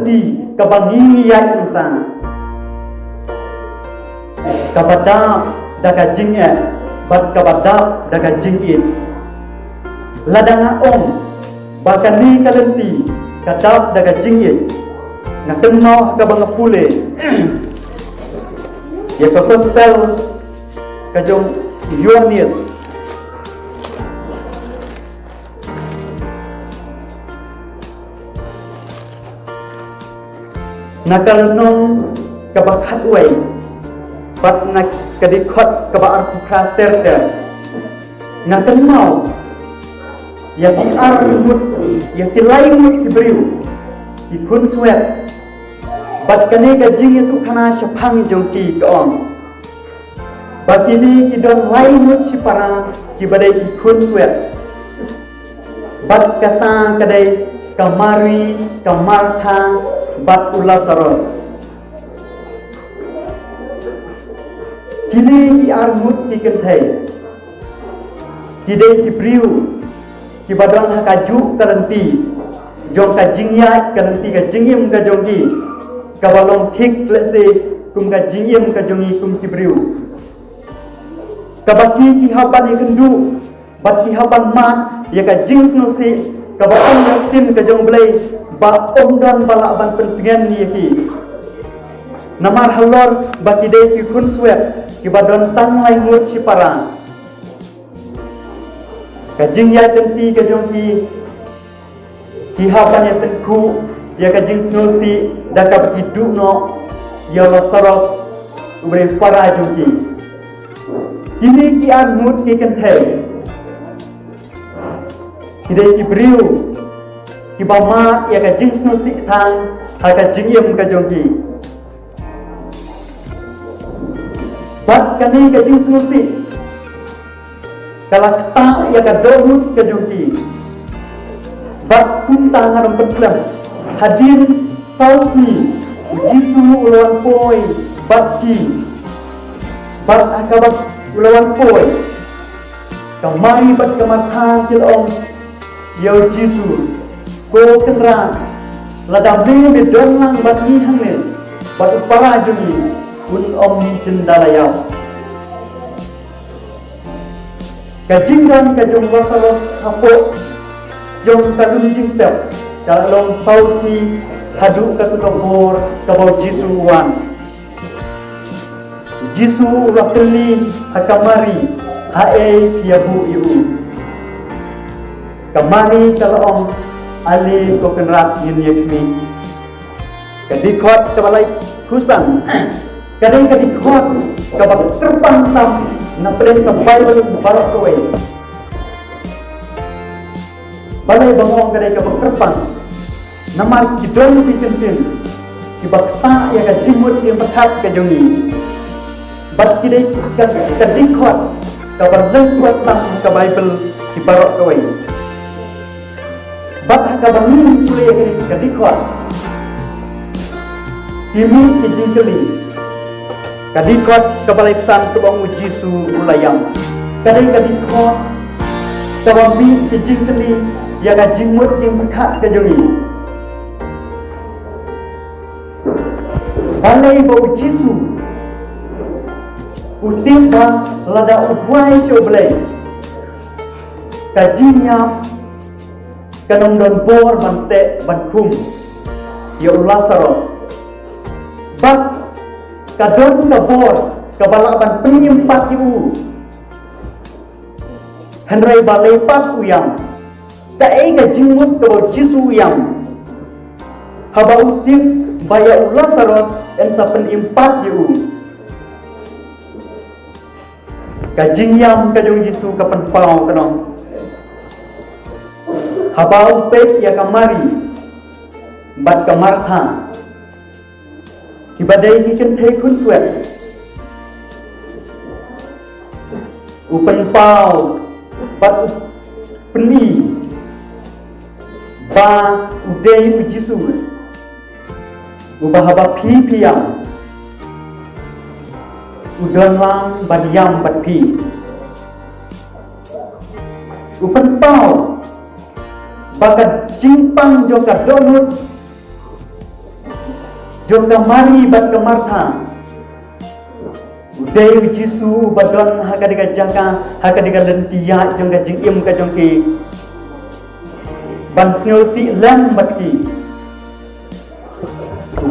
kalenti kabangi yat unta kabadap daga jingya bat kabadap daga jingit ladanga om bakani kalenti kadap daga jingit ngakeng mau kabang pule ya ka gospel kajong Yohanes nakalanong kabakat uay bat nak kadikot kabaar prater ter ngakeng mau ya ar mut ya tilai mut tibriu ikun swet bat kane ka jing itu kana syapang jongki kaong bat ini kidon lai mut si para ki badai ikun swet bat kata kadai kamari kamartha bat ulasaros kini ki armut ki kenthai kidai ki priu ki badon hakaju kalenti jong ka jingyat kalenti ka jingyem ka jongki ka balong thik lese kum ka jingyem ka jongi kum ki priu ka baki ki haban ye kendu bat ki haban mat ya ka jing snosi ka balong yaktim ka jong blai ba omdan bala ban pentingan ni ki namar halor baki dei ki kun swet ki badon tang lai mut si para ka jing ya tenti ka jong ki haban ya tenku ya ka jing snosi da ka bidu no ya lasaros ubre para jong kini ki an mut ki kan thai ki dei ki briu ki bamat ya ka jing snosi thang ha ka jing yem ka jong bat kani ka jing snosi kalak ta ya ka dorut ka jongki bat punta ngaram penslam hadir sausni jisu ulawan poi bat ki bat akabat ulawan poi kamari bat kamarthang til om yau jisu ko kenra ladam be don lang bat ni hangne bat para jongi un om cendalayau kajinggan kajong wasalos hapo jong kadun jingtep kalong sausi hadu katulobor kabau jisu wan jisu rakeli hakamari hae kiabu iu kamari kalong ali kokenrat yin yakmi kadikot kabalai kusang kadang kadikot kabak terbang tam na pren ka Bible barak kawai balai bangong kadai ka terpang namar kidon ki kentin ki bakta ya ka jimut yang berkat ka jongi bat kidai ka dikot ka barleng kuat tam ka Bible ki barak kawai bat ka bangi sule ka dikot kimi ki jingkeli kadikot kabalai pesan ke bangu jisu ulayam kadai kadikot kawambi kejing keli ya ka jingmut jing berkat ke jongi balai bau jisu utimba lada ubuai shoblai kajinya kanong don bor bante bankum ya ulasaros bat kadon kabor kabalaban penyempat yu henrai balai pat uyang tae ka jingmut kabau jisu uyang haba utip baya ulasaros en sa penyempat yu ka jingyam kajong jisu kapan pau kanong haba upet ya kamari bat kamartha kibadai kiken thai kun swet upan pau bat peni ba udai ujisu ubahaba phi piang udon lang badiam bat phi upan pau bakat jingpang joka donut jong kamari bat ke Martha Udai Jisu badon hakadika jaka hakadika lentia jong ka jing im ka jong ki ban snyo si lam bat ki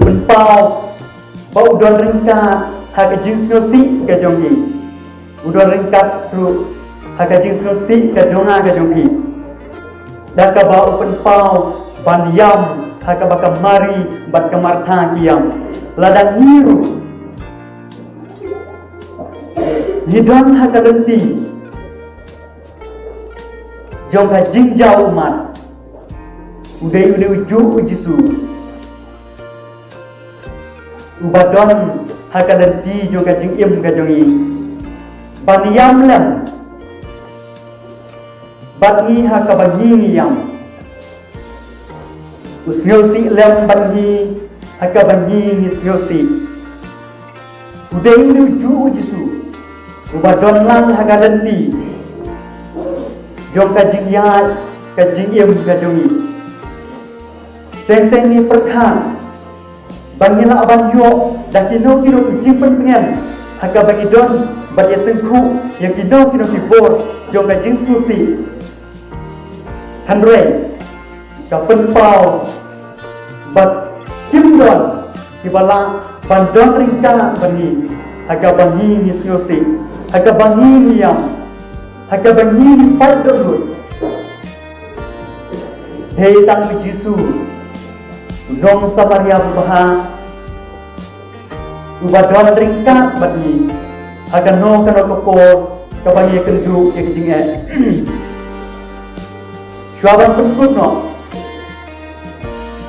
ben pau bau don ringkat haka jing snyo si ka jong ki udon ringkat tru haka jing snyo si ka jonga ka jong ki daka bau pen pau ban yam haka baka mari bat ka Martha kiam ladang hiru hidon haka lenti jong ka jing jau umat udai uju Jisu ubadon haka lenti jong ka jing im ka jongi ban yam lam bat ngi haka bangi yam usnyosi lam bat ngi haka bangi usnyosi udai uju Jisu ubadon lang haka lenti jong ka jing yat ka jing im ka jongi teng ni perkan bangila abang yo dah kino jing pentengan haka bagi don bat ya tengku yang kino kibor jong ka jing susi handre ka penpau bat kim don kibala bandon ringka bani haka bangi ni susi haka bangi ni yam haka bangi ni padurut dei tang Jisu nong Samaria bubaha ubadon ringkat bani haka no kano kopor kabangi kendu yang jinge syuaban pengkut no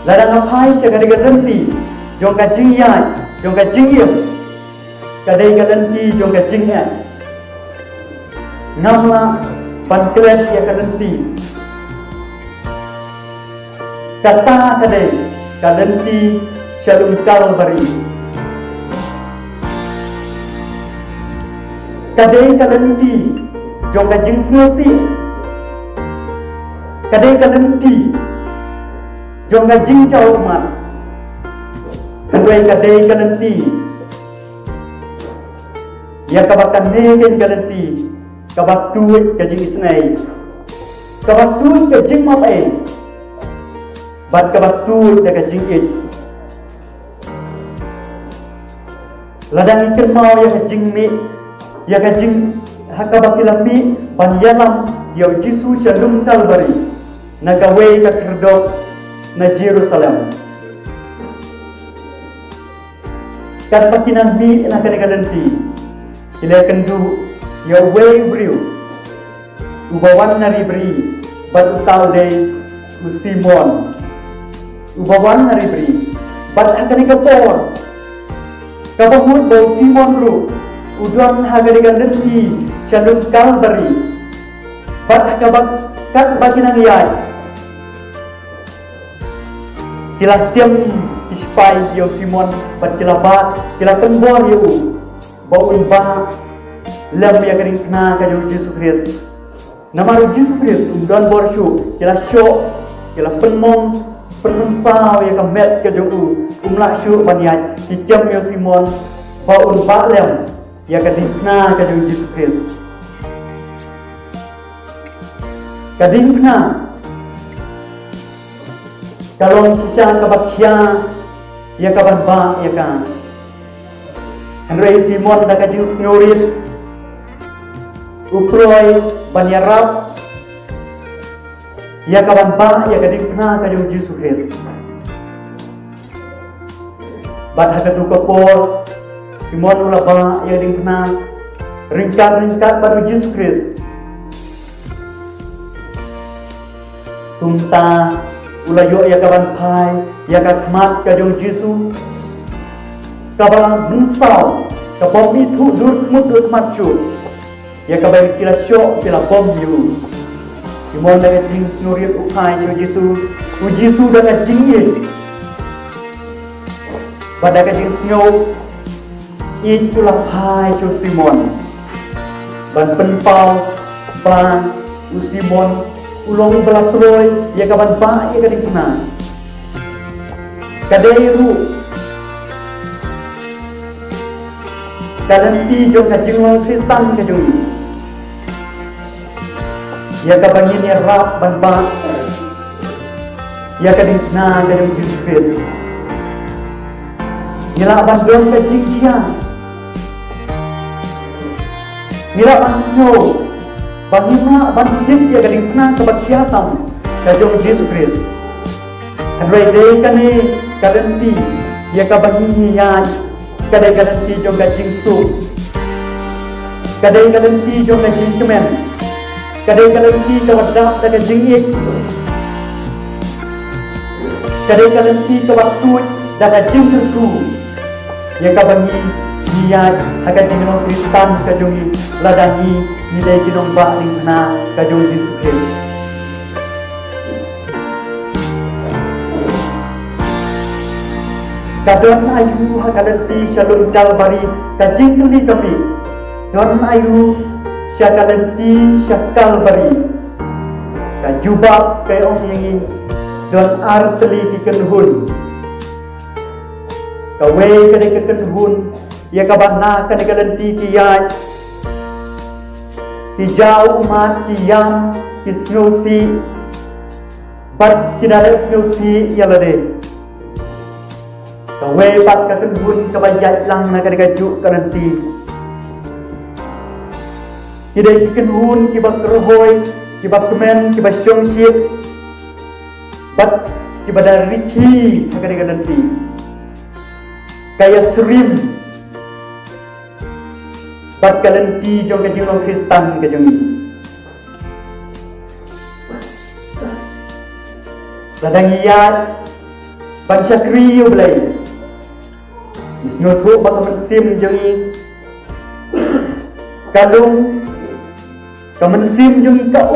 ladang apai syagari ganti jong ka jingyai jong ka jingyem kadai ganti jong ka jinge namla pankles ya ganti kata kadai kadenti Shalom Kalbari kadai kadenti jong ka jing snosi kadai kadenti jong ka jing chau mat kadai kadenti ya kabakan negen kadenti kabatuit ka jing isnai kabatuit ka jing mapai bat kabatuit ka jing it ladang ikan mau ya ka jing mi ya ka jing hakabakilam mi ban yalam ya Jisu Shalom Kalbari na gawe ka kerdok na Jerusalem kat pakinang mi na kanagalanti ila kendu ya way briu ubawan na ribri bat utaw day Simon ubawan na ribri bat hakani kapor kabahut bau Simon ru udon hagarigan lenti Shalom Kalbari bat hakabak kat baginang yai kila tiam ispai yo Simon bat kila ba kila tembor yo baun ba lam ya kering kena ka Yesus Kristus nama Yesus Kristus udon borshu kila syo kila penmong penungsau ya ka met ka jong umla syu banyat tiam yo Simon baun ba lam ya kadingna ka Yesus Kristus kadingna kalong sisa kabakya ya kaban ba ya ka Henry Simon da ka jing snorit uproy banyarap ya kaban ba ya kadingna ka Yesus Kristus bat hakatu kapor Simon ulaba ya kadingna ringkat baru Yesus Kristus tumta ulayo ya kaban pai ya kakmat ka jong Jisu kabala musau kabom itu dur mut mat syu ya kabay kila syo kila bom yu Simon da jing snurit upai syu Jisu da jing ye pada ka jing snyo it kula pai syu Simon ban penpau ba Simon ulong belatroy ya kaban ba ya kading kena kadai ru kalanti jong ka jingwang Kristan ka jong ya ka bangin ya rap ban ba ya ka dingna ka jong Jesus Christ nila ban don ka jingkia nila ban snow bangina ban jing ya ka dingna ka bakiatam ka jong Jesus Christ andrai day ka ni kalanti ya ka bangin ya kadai kalanti jong ka jingsu kadai kalanti jong ka jingkemen kadai kalanti ka wadap da ka jingik kadai kalanti ka watut da ka jingkerku ya ka bangi niat aga jingno Kristan ka jongi ladangi nilai kinong ba ring na ka jong Jesus Christ kadon ayu hakalanti shalom kalbari ka jingkli kami don ayu syakalanti syakalbari ka jubab kay ong yangi don artli ki kenhun ka we kadai ka kenhun ya ka bana ka kalanti ki ya ki jau umat ki yam ki snosi bat ki dare snosi ya lade ka we pat ka kenhun ka bayat lang na kadai ka ju kalanti kidai kenhun kibak rohoy kibak kemen kibak syongshit bat kibada riki kadai kalanti kaya serim bat kalanti jong ka jingno Kristan ka jong ladang iyat bangsa kriyo belai isno thu bakaman sim jong kalung kamansim jong ka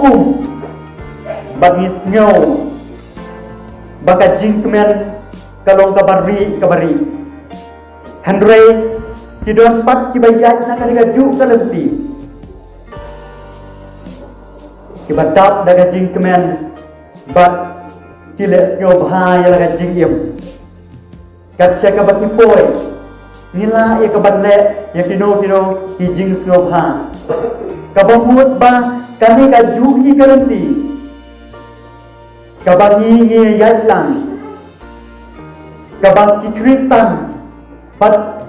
bangis nyaw baka jingkemen kalong kabari handray kidon pat kibayat na kaniga ju kalanti kibadap daga jingkemen bat kiles nyaw bahaya daga jingim katsya kabakipoy nila ya kabanle ya kino ki jing nyaw bah kabamut ba kami ka juhi kalanti kabangi ngiyat lang kabang ki Kristan pat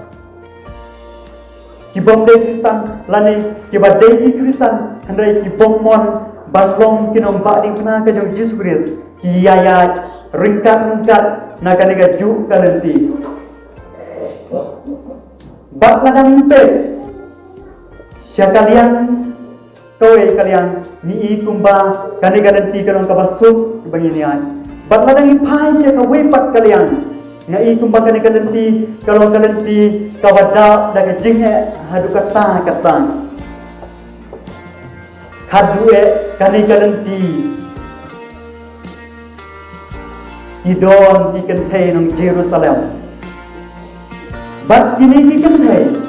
kibom de Kristan lani kibadai ki Kristan handai kibomon balong kinom ba di fana ka jong Jesus Christ ki yayat ringkat na kaniga ju kalanti ba ladang pe syakalian kawai kalian ni kumba kani kalanti kalong kabasuk banginian bat ladang ipai sia kawai pat kalian na kumba kani kalanti kalong kalanti kawada daga jinghe hadu kata kadue kani kalanti idon dikentei nang Jerusalem bat kini dikentei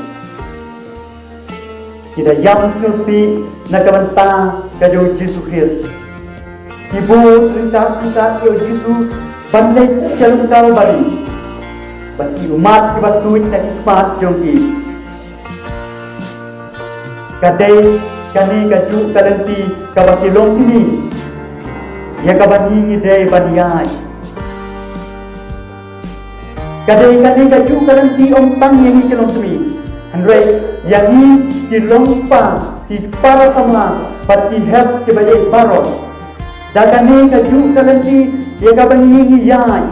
kita yang snusi nak bantang kajau Jesus Christ ibu ringkat yo Jesus bandai shalom kalbari bagi umat kibatuit dan umat jongki kadai kani kaju kalanti kabaki long kini ya kabani ngidai baniai kadai kani kaju kalanti om tang yang ikelong kini handrai yang kilong pa ki para sama pati help ke bajai paro dagani kaju kalanti ya kabangi yai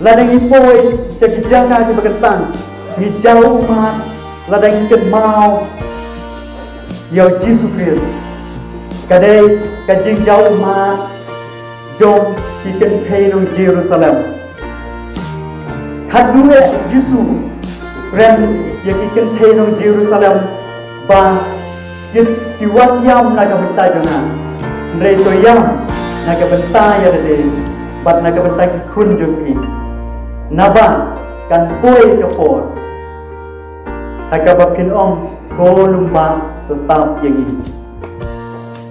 ladang ipoi sekijaka ki bagatan ni jauh umat ladang ikan mau ya Jesus Christ kadai kajing jauh umat jom ikan kainong Jerusalem kadue Jesus ren yang ikan kainong Jerusalem ba kiwat yam naga benta jona ndrei to yam naga benta ya de bat naga benta ki kun joki naba kan boy kapor hakabakin ong ko lumba tetap yang ini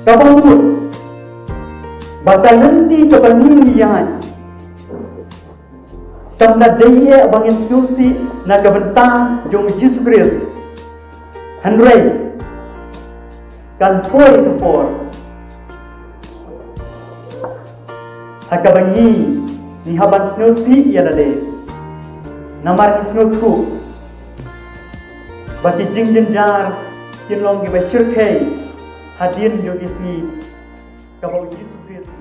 kabamut batalenti kabaniyan tamna deye bangin susi naga benta jong Jesus Christ Henry kan poi kapor hakabangi ni haban snow si yalade namar snow ku baki jingjin jar kin long gi bashir khay hadin yogi si kabau Yesus Kristus